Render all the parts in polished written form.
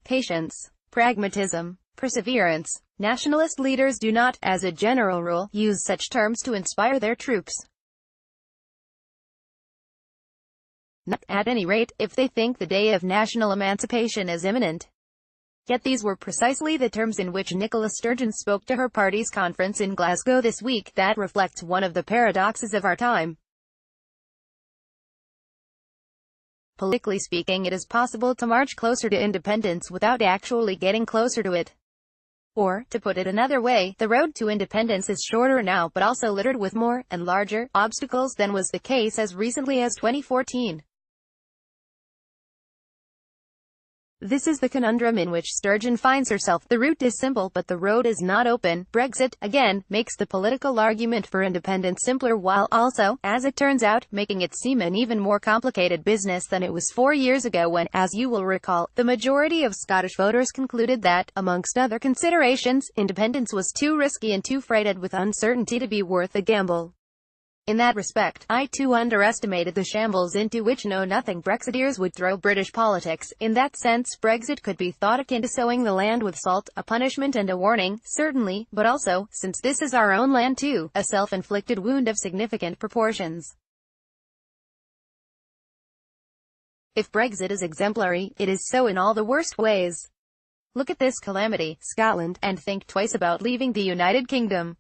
Patience, pragmatism, perseverance. Nationalist leaders do not, as a general rule, use such terms to inspire their troops. Not, at any rate, if they think the day of national emancipation is imminent. Yet these were precisely the terms in which Nicola Sturgeon spoke to her party's conference in Glasgow this week. That reflects one of the paradoxes of our time. Politically speaking, it is possible to march closer to independence without actually getting closer to it. Or, to put it another way, the road to independence is shorter now, but also littered with more, and larger, obstacles than was the case as recently as 2014. This is the conundrum in which Sturgeon finds herself. The route is simple, but the road is not open. Brexit, again, makes the political argument for independence simpler, while also, as it turns out, making it seem an even more complicated business than it was 4 years ago when, as you will recall, the majority of Scottish voters concluded that, amongst other considerations, independence was too risky and too freighted with uncertainty to be worth a gamble. In that respect, I too underestimated the shambles into which know-nothing Brexiteers would throw British politics. In that sense, Brexit could be thought akin to sowing the land with salt, a punishment and a warning, certainly, but also, since this is our own land too, a self-inflicted wound of significant proportions. If Brexit is exemplary, it is so in all the worst ways. Look at this calamity, Scotland, and think twice about leaving the United Kingdom.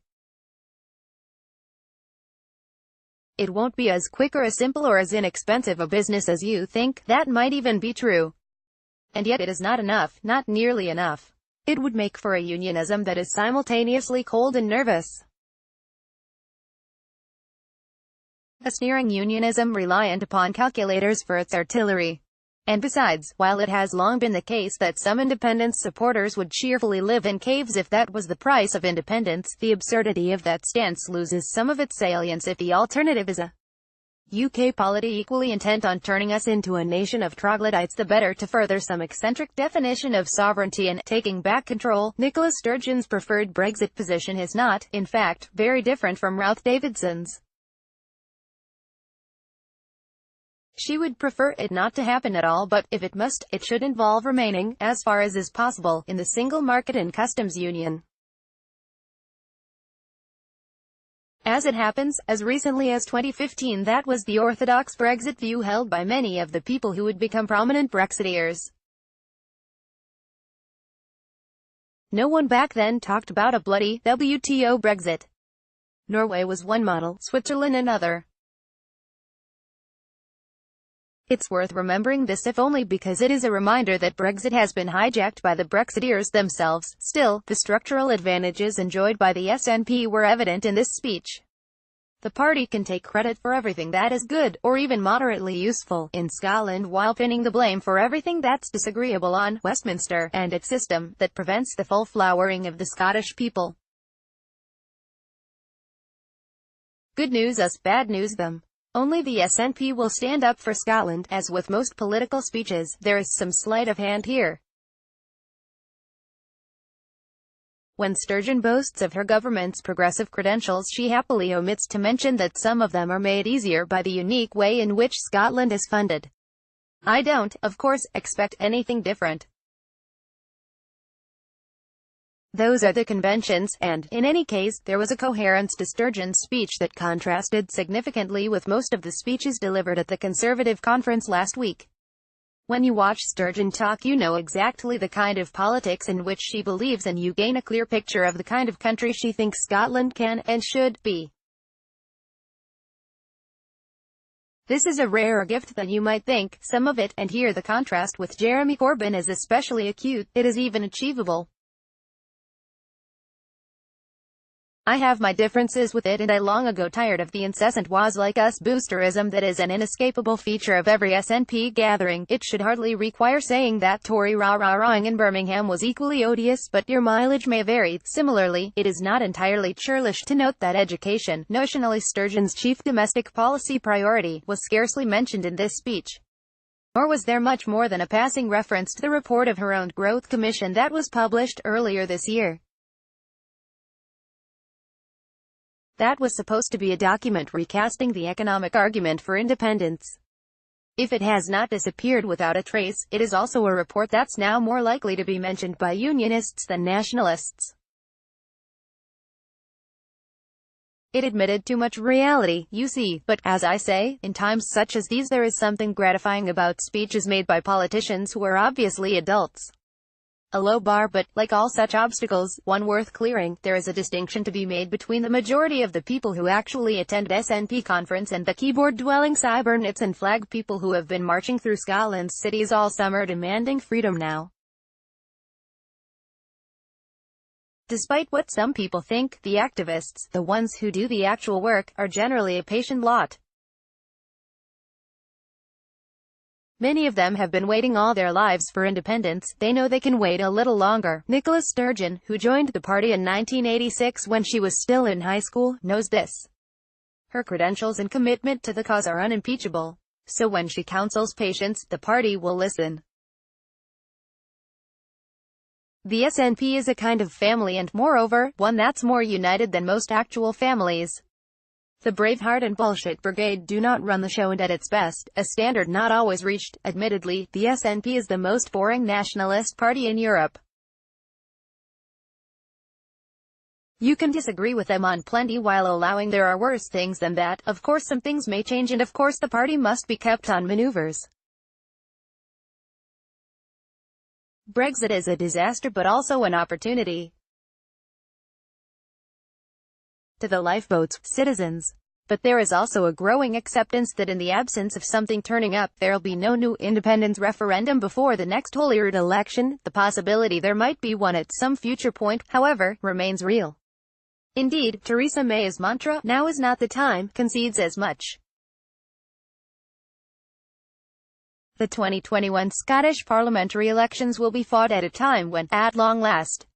It won't be as quick or as simple or as inexpensive a business as you think. That might even be true. And yet it is not enough, not nearly enough. It would make for a unionism that is simultaneously cold and nervous. A sneering unionism reliant upon calculators for its artillery. And besides, while it has long been the case that some independence supporters would cheerfully live in caves if that was the price of independence, the absurdity of that stance loses some of its salience if the alternative is a UK polity equally intent on turning us into a nation of troglodytes, the better to further some eccentric definition of sovereignty and taking back control. Nicola Sturgeon's preferred Brexit position is not, in fact, very different from Ruth Davidson's. She would prefer it not to happen at all, but, if it must, it should involve remaining, as far as is possible, in the single market and customs union. As it happens, as recently as 2015 that was the orthodox Brexit view held by many of the people who would become prominent Brexiteers. No one back then talked about a bloody WTO Brexit. Norway was one model, Switzerland another. It's worth remembering this if only because it is a reminder that Brexit has been hijacked by the Brexiteers themselves. Still, the structural advantages enjoyed by the SNP were evident in this speech. The party can take credit for everything that is good, or even moderately useful, in Scotland while pinning the blame for everything that's disagreeable on Westminster, and its system, that prevents the full flowering of the Scottish people. Good news us, bad news them. Only the SNP will stand up for Scotland. As with most political speeches, there is some sleight of hand here. When Sturgeon boasts of her government's progressive credentials, she happily omits to mention that some of them are made easier by the unique way in which Scotland is funded. I don't, of course, expect anything different. Those are the conventions, and, in any case, there was a coherence to Sturgeon's speech that contrasted significantly with most of the speeches delivered at the Conservative conference last week. When you watch Sturgeon talk, you know exactly the kind of politics in which she believes, and you gain a clear picture of the kind of country she thinks Scotland can, and should, be. This is a rarer gift than you might think. Some of it, and here the contrast with Jeremy Corbyn is especially acute. It is even achievable. I have my differences with it, and I long ago tired of the incessant was-like-us boosterism that is an inescapable feature of every SNP gathering. It should hardly require saying that Tory rah-rah-rahing in Birmingham was equally odious, but your mileage may vary. Similarly, it is not entirely churlish to note that education, notionally Sturgeon's chief domestic policy priority, was scarcely mentioned in this speech. Nor was there much more than a passing reference to the report of her own Growth Commission that was published earlier this year. That was supposed to be a document recasting the economic argument for independence. If it has not disappeared without a trace, it is also a report that's now more likely to be mentioned by Unionists than Nationalists. It admitted too much reality, you see, but, as I say, in times such as these there is something gratifying about speeches made by politicians who are obviously adults. A low bar, but, like all such obstacles, one worth clearing. There is a distinction to be made between the majority of the people who actually attend SNP conference and the keyboard-dwelling cybernets and flag people who have been marching through Scotland's cities all summer demanding freedom now. Despite what some people think, the activists, the ones who do the actual work, are generally a patient lot. Many of them have been waiting all their lives for independence. They know they can wait a little longer. Nicola Sturgeon, who joined the party in 1986 when she was still in high school, knows this. Her credentials and commitment to the cause are unimpeachable. So when she counsels patience, the party will listen. The SNP is a kind of family and, moreover, one that's more united than most actual families. The Braveheart and Bullshit Brigade do not run the show, and at its best, a standard not always reached. Admittedly, the SNP is the most boring nationalist party in Europe. You can disagree with them on plenty while allowing there are worse things than that. Of course some things may change, and of course the party must be kept on maneuvers. Brexit is a disaster but also an opportunity. To the lifeboat's citizens. But there is also a growing acceptance that in the absence of something turning up, there'll be no new independence referendum before the next Holyrood election. The possibility there might be one at some future point, however, remains real. Indeed, Theresa May's mantra, "Now is not the time," concedes as much. The 2021 Scottish parliamentary elections will be fought at a time when, at long last,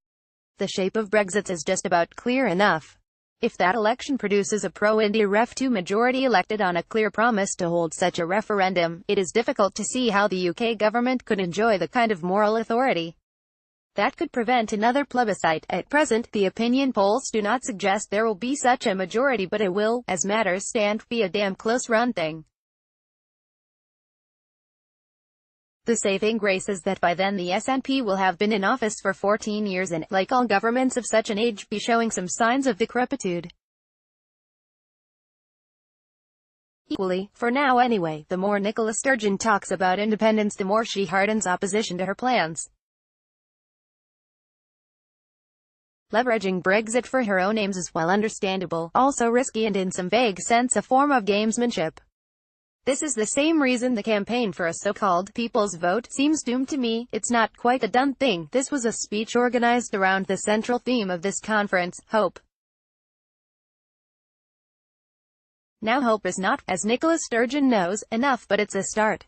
the shape of Brexit is just about clear enough. If that election produces a pro-India Ref2 majority elected on a clear promise to hold such a referendum, it is difficult to see how the UK government could enjoy the kind of moral authority that could prevent another plebiscite. At present, the opinion polls do not suggest there will be such a majority, but it will, as matters stand, be a damn close-run thing. The saving grace is that by then the SNP will have been in office for 14 years and, like all governments of such an age, be showing some signs of decrepitude. Equally, for now anyway, the more Nicola Sturgeon talks about independence, the more she hardens opposition to her plans. Leveraging Brexit for her own aims is, while understandable, also risky and in some vague sense a form of gamesmanship. This is the same reason the campaign for a so-called people's vote seems doomed to me. It's not quite a done thing. This was a speech organized around the central theme of this conference, hope. Now hope is not, as Nicola Sturgeon knows, enough, but it's a start.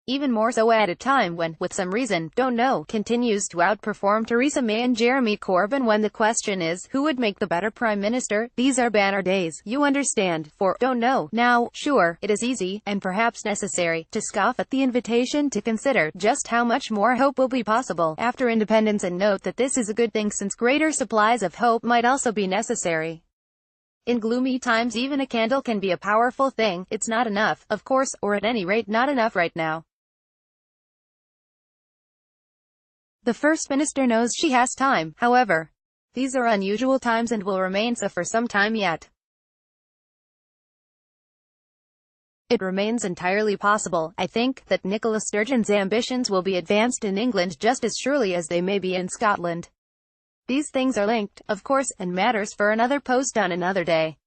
Even more so at a time when, with some reason, don't know, continues to outperform Theresa May and Jeremy Corbyn when the question is, who would make the better Prime Minister? These are banner days, you understand, for, don't know. Now, sure, it is easy, and perhaps necessary, to scoff at the invitation to consider just how much more hope will be possible after independence, and note that this is a good thing since greater supplies of hope might also be necessary. In gloomy times even a candle can be a powerful thing. It's not enough, of course, or at any rate not enough right now. The First Minister knows she has time, however. These are unusual times and will remain so for some time yet. It remains entirely possible, I think, that Nicola Sturgeon's ambitions will be advanced in England just as surely as they may be in Scotland. These things are linked, of course, and matters for another post on another day.